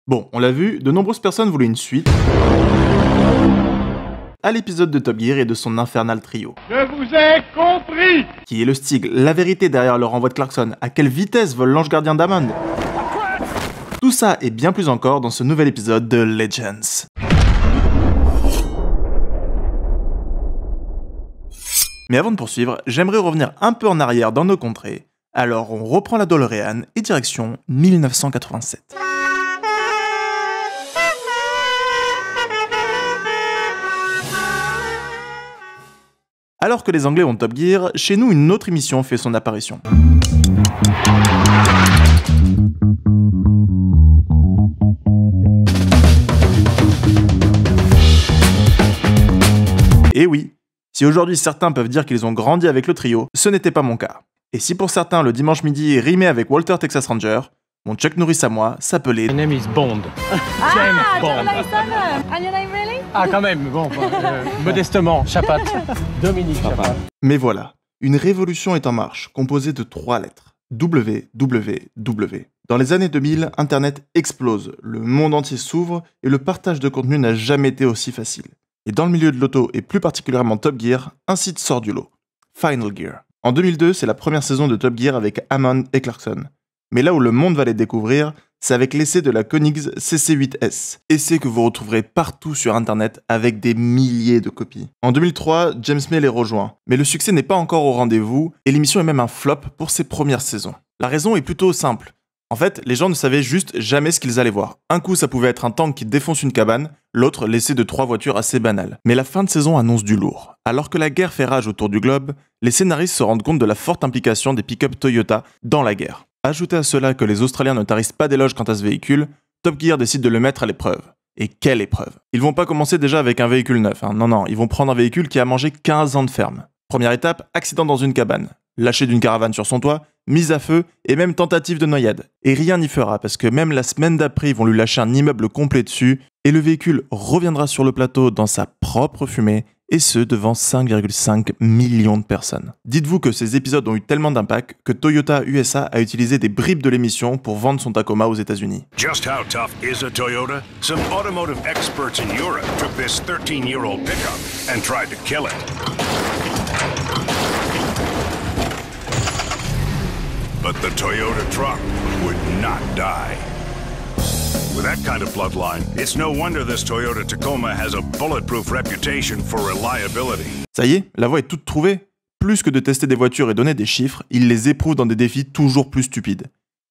Bon, on l'a vu, de nombreuses personnes voulaient une suite à l'épisode de Top Gear et de son infernal trio. Je vous ai compris! Qui est le Stig, la vérité derrière le renvoi de Clarkson, à quelle vitesse vole l'ange gardien d'Hammond? Tout ça et bien plus encore dans ce nouvel épisode de Legends. Mais avant de poursuivre, j'aimerais revenir un peu en arrière dans nos contrées. Alors on reprend la DeLorean et direction 1987. Alors que les Anglais ont Top Gear, chez nous une autre émission fait son apparition. Et oui, si aujourd'hui certains peuvent dire qu'ils ont grandi avec le trio, ce n'était pas mon cas. Et si pour certains le dimanche midi rimait avec Walter Texas Ranger, mon Chuck Norris à moi s'appelait... My name is Bond. James Bond. And your name really? Ah quand même, bon, modestement, Chapat. Dominique Chapat. Mais voilà, une révolution est en marche, composée de 3 lettres. WWW. Dans les années 2000, Internet explose, le monde entier s'ouvre et le partage de contenu n'a jamais été aussi facile. Et dans le milieu de l'auto, et plus particulièrement Top Gear, un site sort du lot. Final Gear. En 2002, c'est la première saison de Top Gear avec Hammond et Clarkson. Mais là où le monde va les découvrir, c'est avec l'essai de la Koenigs CC8S. Essai que vous retrouverez partout sur Internet avec des milliers de copies. En 2003, James May les rejoint. Mais le succès n'est pas encore au rendez-vous, et l'émission est même un flop pour ses premières saisons. La raison est plutôt simple. En fait, les gens ne savaient juste jamais ce qu'ils allaient voir. Un coup, ça pouvait être un tank qui défonce une cabane, l'autre, l'essai de 3 voitures assez banales. Mais la fin de saison annonce du lourd. Alors que la guerre fait rage autour du globe, les scénaristes se rendent compte de la forte implication des pick-up Toyota dans la guerre. Ajoutez à cela que les Australiens ne tarissent pas d'éloges quant à ce véhicule, Top Gear décide de le mettre à l'épreuve. Et quelle épreuve! Ils vont pas commencer déjà avec un véhicule neuf, non, ils vont prendre un véhicule qui a mangé 15 ans de ferme. Première étape, accident dans une cabane. Lâcher d'une caravane sur son toit, mise à feu et même tentative de noyade. Et rien n'y fera parce que même la semaine d'après, ils vont lui lâcher un immeuble complet dessus et le véhicule reviendra sur le plateau dans sa propre fumée et ce devant 5,5 millions de personnes. Dites-vous que ces épisodes ont eu tellement d'impact que Toyota USA a utilisé des bribes de l'émission pour vendre son Tacoma aux États-Unis. Just how tough is a Toyota? Some automotive experts in Europe took this 13-year-old pickup and tried to kill it. But the Toyota truck would not die. With that kind of bloodline, it's no wonder this Toyota Tacoma has a bulletproof reputation for reliability. Ça y est, la voie est toute trouvée. Plus que de tester des voitures et donner des chiffres, il les éprouve dans des défis toujours plus stupides.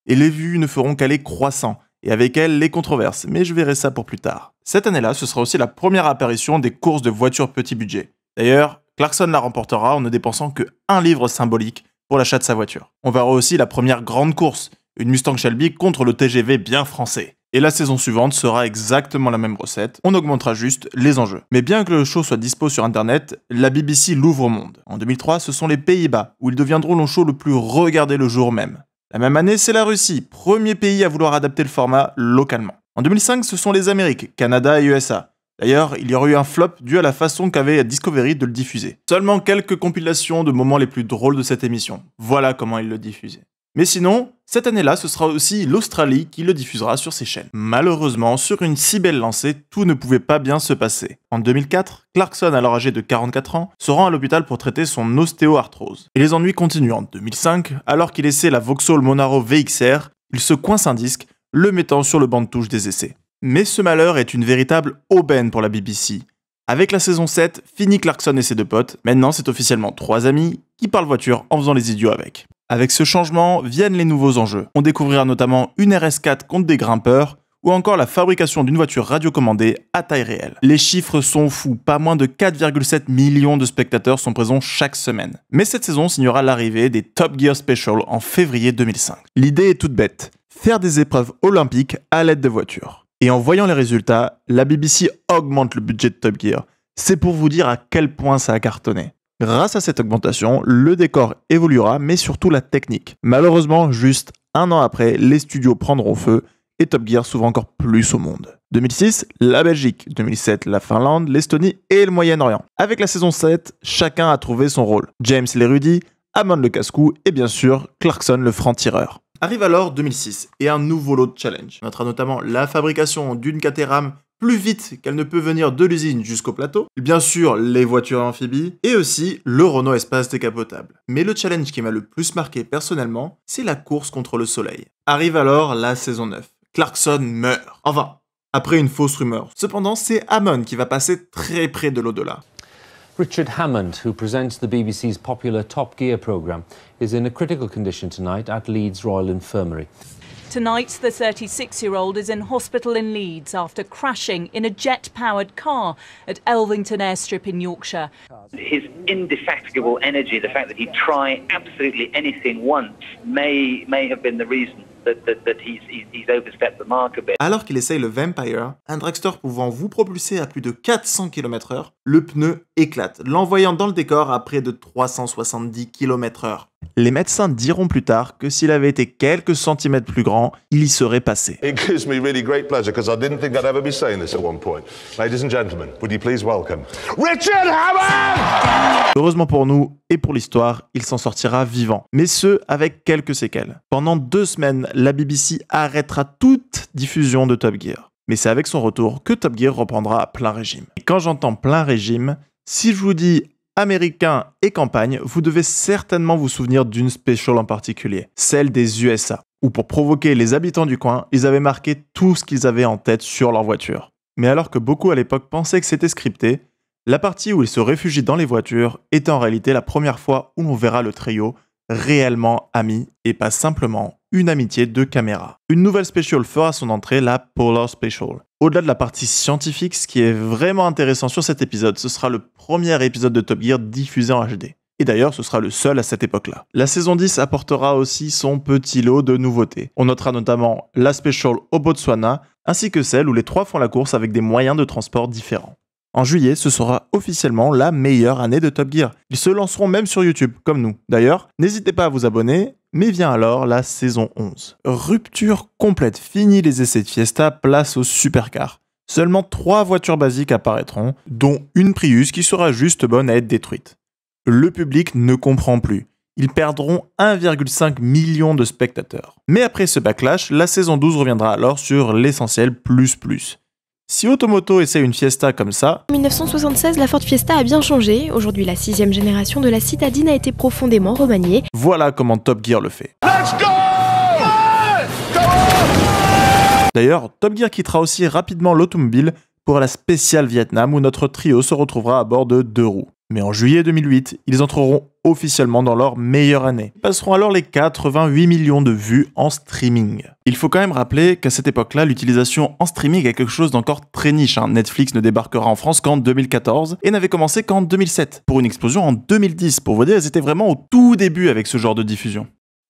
Et les vues ne feront qu'aller croissant, et avec elles les controverses, mais je verrai ça pour plus tard. Cette année-là, ce sera aussi la première apparition des courses de voitures petit budget. D'ailleurs, Clarkson la remportera en ne dépensant que 1 livre symbolique pour l'achat de sa voiture. On verra aussi la première grande course, une Mustang Shelby contre le TGV bien français. Et la saison suivante sera exactement la même recette, on augmentera juste les enjeux. Mais bien que le show soit dispo sur internet, la BBC l'ouvre au monde. En 2003, ce sont les Pays-Bas, où ils deviendront le show le plus regardé le jour même. La même année, c'est la Russie, premier pays à vouloir adapter le format localement. En 2005, ce sont les Amériques, Canada et USA. D'ailleurs, il y aurait eu un flop dû à la façon qu'avait Discovery de le diffuser. Seulement quelques compilations de moments les plus drôles de cette émission. Voilà comment ils le diffusaient. Mais sinon, cette année-là, ce sera aussi l'Australie qui le diffusera sur ses chaînes. Malheureusement, sur une si belle lancée, tout ne pouvait pas bien se passer. En 2004, Clarkson, alors âgé de 44 ans, se rend à l'hôpital pour traiter son ostéoarthrose. Et les ennuis continuent. En 2005, alors qu'il essaie la Vauxhall Monaro VXR, il se coince un disque, le mettant sur le banc de touche des essais. Mais ce malheur est une véritable aubaine pour la BBC. Avec la saison 7, fini Clarkson et ses 2 potes, maintenant c'est officiellement 3 amis qui parlent voiture en faisant les idiots avec. Avec ce changement viennent les nouveaux enjeux. On découvrira notamment une RS4 contre des grimpeurs, ou encore la fabrication d'une voiture radiocommandée à taille réelle. Les chiffres sont fous, pas moins de 4,7 millions de spectateurs sont présents chaque semaine. Mais cette saison signera l'arrivée des Top Gear Special en février 2005. L'idée est toute bête, faire des épreuves olympiques à l'aide de voitures. Et en voyant les résultats, la BBC augmente le budget de Top Gear. C'est pour vous dire à quel point ça a cartonné. Grâce à cette augmentation, le décor évoluera, mais surtout la technique. Malheureusement, juste 1 an après, les studios prendront feu et Top Gear s'ouvre encore plus au monde. 2006, la Belgique. 2007, la Finlande, l'Estonie et le Moyen-Orient. Avec la saison 7, chacun a trouvé son rôle. James l'érudit, Hammond le casse-cou et bien sûr, Clarkson le franc-tireur. Arrive alors 2006 et un nouveau lot de challenge. On notera notamment la fabrication d'une Caterham plus vite qu'elle ne peut venir de l'usine jusqu'au plateau, bien sûr les voitures amphibies, et aussi le Renault Espace décapotable. Mais le challenge qui m'a le plus marqué personnellement, c'est la course contre le soleil. Arrive alors la saison 9. Clarkson meurt. Enfin, après une fausse rumeur. Cependant, c'est Hammond qui va passer très près de l'au-delà. Richard Hammond, who presents the BBC's popular Top Gear programme, is in a critical condition tonight at Leeds Royal Infirmary. Tonight, the 36-year-old is in hospital in Leeds after crashing in a jet-powered car at Elvington Airstrip in Yorkshire. His indefatigable energy, the fact that he'd try absolutely anything once, may have been the reason that he's overstepped the mark a bit. Alors qu'il essaye le Vampire, un dragster pouvant vous propulser à plus de 400 km/h, le pneu éclate, l'envoyant dans le décor à près de 370 km/h. Les médecins diront plus tard que s'il avait été quelques centimètres plus grand, il y serait passé. It gives me really great pleasure because I didn't think I'd ever be saying this at one point. Ladies and gentlemen, would you please welcome Richard Hammond! Heureusement pour nous et pour l'histoire, il s'en sortira vivant, mais ce avec quelques séquelles. Pendant 2 semaines, la BBC arrêtera toute diffusion de Top Gear. Mais c'est avec son retour que Top Gear reprendra à plein régime. Et quand j'entends plein régime, si je vous dis américain et campagne, vous devez certainement vous souvenir d'une special en particulier, celle des USA, où pour provoquer les habitants du coin, ils avaient marqué tout ce qu'ils avaient en tête sur leur voiture. Mais alors que beaucoup à l'époque pensaient que c'était scripté, la partie où ils se réfugient dans les voitures était en réalité la première fois où l'on verra le trio réellement amis et pas simplement une amitié de caméra. Une nouvelle special fera son entrée, la Polar Special. Au-delà de la partie scientifique, ce qui est vraiment intéressant sur cet épisode, ce sera le premier épisode de Top Gear diffusé en HD. Et d'ailleurs, ce sera le seul à cette époque-là. La saison 10 apportera aussi son petit lot de nouveautés. On notera notamment la special au Botswana, ainsi que celle où les 3 font la course avec des moyens de transport différents. En juillet, ce sera officiellement la meilleure année de Top Gear. Ils se lanceront même sur YouTube, comme nous. D'ailleurs, n'hésitez pas à vous abonner, mais vient alors la saison 11. Rupture complète, fini les essais de Fiesta, place aux supercars. Seulement 3 voitures basiques apparaîtront, dont une Prius qui sera juste bonne à être détruite. Le public ne comprend plus. Ils perdront 1,5 million de spectateurs. Mais après ce backlash, la saison 12 reviendra alors sur l'essentiel plus. Si Automoto essaie une Fiesta comme ça... En 1976, la Ford Fiesta a bien changé. Aujourd'hui, la 6e génération de la citadine a été profondément remaniée. Voilà comment Top Gear le fait. Let's go! D'ailleurs, Top Gear quittera aussi rapidement l'automobile pour la spéciale Vietnam où notre trio se retrouvera à bord de 2 roues. Mais en juillet 2008, ils entreront officiellement dans leur meilleure année. Ils passeront alors les 88 millions de vues en streaming. Il faut quand même rappeler qu'à cette époque-là, l'utilisation en streaming est quelque chose d'encore très niche. Netflix ne débarquera en France qu'en 2014 et n'avait commencé qu'en 2007, pour une explosion en 2010. Pour vous dire, ils étaient vraiment au tout début avec ce genre de diffusion.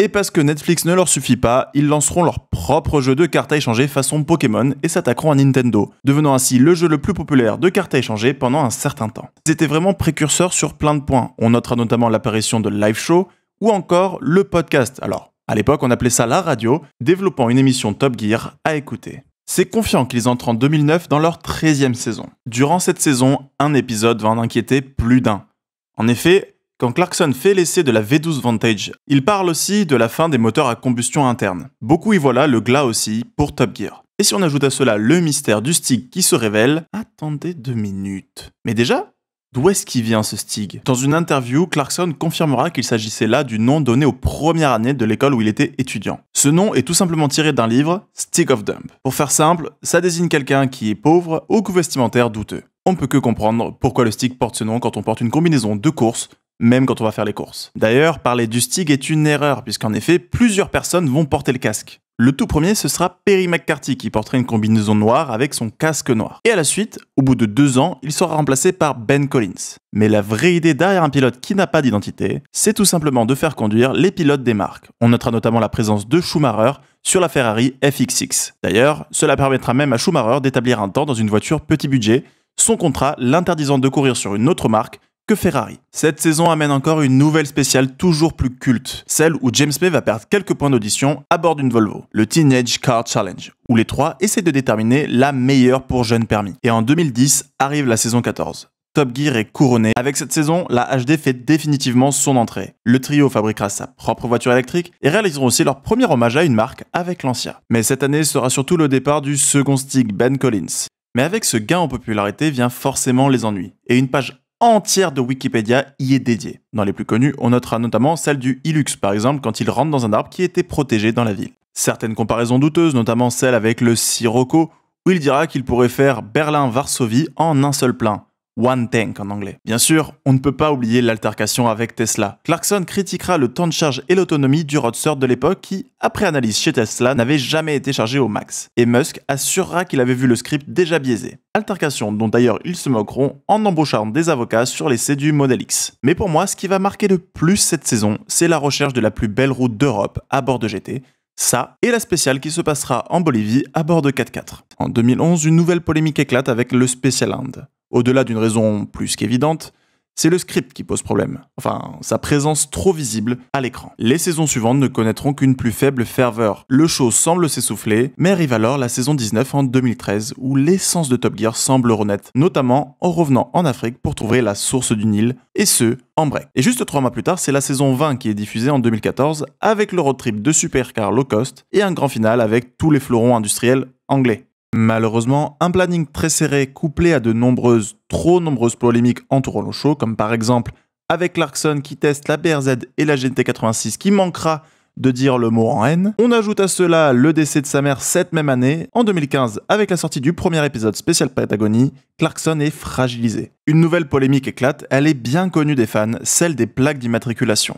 Et parce que Netflix ne leur suffit pas, ils lanceront leur propre jeu de cartes à échanger façon Pokémon et s'attaqueront à Nintendo, devenant ainsi le jeu le plus populaire de cartes à échanger pendant un certain temps. Ils étaient vraiment précurseurs sur plein de points. On notera notamment l'apparition de live show ou encore le podcast. Alors, à l'époque, on appelait ça la radio, développant une émission Top Gear à écouter. C'est confiant qu'ils entrent en 2009 dans leur 13e saison. Durant cette saison, un épisode va en inquiéter plus d'un. En effet, quand Clarkson fait l'essai de la V12 Vantage, il parle aussi de la fin des moteurs à combustion interne. Beaucoup y voient là le glas aussi pour Top Gear. Et si on ajoute à cela le mystère du Stig qui se révèle... Attendez 2 minutes. Mais déjà, d'où est-ce qu'il vient ce Stig ? Dans une interview, Clarkson confirmera qu'il s'agissait là du nom donné aux premières années de l'école où il était étudiant. Ce nom est tout simplement tiré d'un livre, Stig of Dump. Pour faire simple, ça désigne quelqu'un qui est pauvre, au goût vestimentaire douteux. On ne peut que comprendre pourquoi le Stig porte ce nom quand on porte une combinaison de course, même quand on va faire les courses. D'ailleurs, parler du Stig est une erreur, puisqu'en effet, plusieurs personnes vont porter le casque. Le tout premier, ce sera Perry McCarthy, qui porterait une combinaison noire avec son casque noir. Et à la suite, au bout de 2 ans, il sera remplacé par Ben Collins. Mais la vraie idée derrière un pilote qui n'a pas d'identité, c'est tout simplement de faire conduire les pilotes des marques. On notera notamment la présence de Schumacher sur la Ferrari FX6. D'ailleurs, cela permettra même à Schumacher d'établir un temps dans une voiture petit budget, son contrat l'interdisant de courir sur une autre marque que Ferrari. Cette saison amène encore une nouvelle spéciale toujours plus culte, celle où James May va perdre quelques points d'audition à bord d'une Volvo, le Teenage Car Challenge, où les 3 essaient de déterminer la meilleure pour jeunes permis. Et en 2010 arrive la saison 14. Top Gear est couronné. Avec cette saison, la HD fait définitivement son entrée. Le trio fabriquera sa propre voiture électrique et réaliseront aussi leur premier hommage à une marque avec Lancia. Mais cette année sera surtout le départ du second stick Ben Collins. Mais avec ce gain en popularité vient forcément les ennuis, et une page entière de Wikipédia y est dédiée. Dans les plus connus, on notera notamment celle du Hilux par exemple quand il rentre dans un arbre qui était protégé dans la ville. Certaines comparaisons douteuses, notamment celle avec le Sirocco, où il dira qu'il pourrait faire Berlin-Varsovie en un seul plein. One tank en anglais. Bien sûr, on ne peut pas oublier l'altercation avec Tesla. Clarkson critiquera le temps de charge et l'autonomie du Roadster de l'époque qui, après analyse chez Tesla, n'avait jamais été chargé au max. Et Musk assurera qu'il avait vu le script déjà biaisé. Altercation dont d'ailleurs ils se moqueront en embauchant des avocats sur l'essai du Model X. Mais pour moi, ce qui va marquer le plus cette saison, c'est la recherche de la plus belle route d'Europe à bord de GT. Ça, et la spéciale qui se passera en Bolivie à bord de 4x4. En 2011, une nouvelle polémique éclate avec le Special Land. Au-delà d'une raison plus qu'évidente, c'est le script qui pose problème. Enfin, sa présence trop visible à l'écran. Les saisons suivantes ne connaîtront qu'une plus faible ferveur. Le show semble s'essouffler, mais arrive alors la saison 19 en 2013 où l'essence de Top Gear semble renaître, notamment en revenant en Afrique pour trouver la source du Nil, et ce, en break. Et juste 3 mois plus tard, c'est la saison 20 qui est diffusée en 2014 avec le road trip de supercars low cost et un grand final avec tous les fleurons industriels anglais. Malheureusement, un planning très serré couplé à de trop nombreuses polémiques entourant le show, comme par exemple avec Clarkson qui teste la BRZ et la GT86 qui manquera de dire le mot en N. On ajoute à cela le décès de sa mère cette même année. En 2015, avec la sortie du premier épisode spécial Patagonie, Clarkson est fragilisé. Une nouvelle polémique éclate, elle est bien connue des fans, celle des plaques d'immatriculation.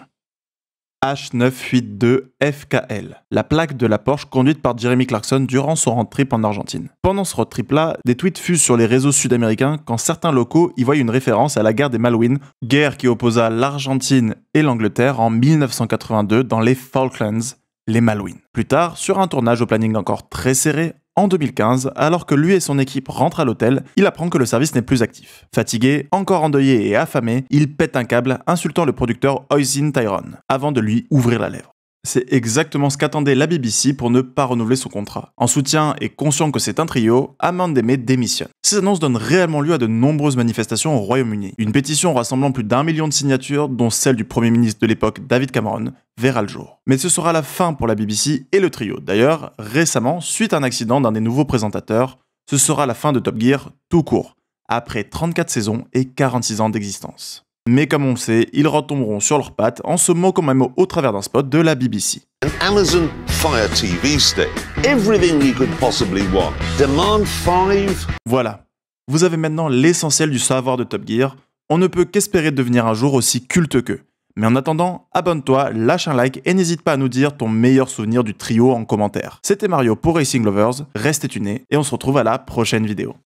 H982FKL, la plaque de la Porsche conduite par Jeremy Clarkson durant son road trip en Argentine. Pendant ce road trip-là, des tweets fusent sur les réseaux sud-américains quand certains locaux y voient une référence à la guerre des Malouines, guerre qui opposa l'Argentine et l'Angleterre en 1982 dans les Falklands, les Malouines. Plus tard, sur un tournage au planning encore très serré, en 2015, alors que lui et son équipe rentrent à l'hôtel, il apprend que le service n'est plus actif. Fatigué, encore endeuillé et affamé, il pète un câble, insultant le producteur Oisin Tyrone, avant de lui ouvrir la lèvre. C'est exactement ce qu'attendait la BBC pour ne pas renouveler son contrat. En soutien et conscient que c'est un trio, Amand Demey démissionne. Ces annonces donnent réellement lieu à de nombreuses manifestations au Royaume-Uni. Une pétition rassemblant plus d'1 million de signatures, dont celle du Premier ministre de l'époque David Cameron, verra le jour. Mais ce sera la fin pour la BBC et le trio. D'ailleurs, récemment, suite à un accident d'un des nouveaux présentateurs, ce sera la fin de Top Gear tout court, après 34 saisons et 46 ans d'existence. Mais comme on le sait, ils retomberont sur leurs pattes en se moquant même au travers d'un spot de la BBC. An Amazon Fire TV stick. Everything you could possibly want. Demand 5. Voilà. Vous avez maintenant l'essentiel du savoir de Top Gear. On ne peut qu'espérer devenir un jour aussi culte qu'eux. Mais en attendant, abonne-toi, lâche un like et n'hésite pas à nous dire ton meilleur souvenir du trio en commentaire. C'était Mario pour Racing Lovers, restez tunés et on se retrouve à la prochaine vidéo.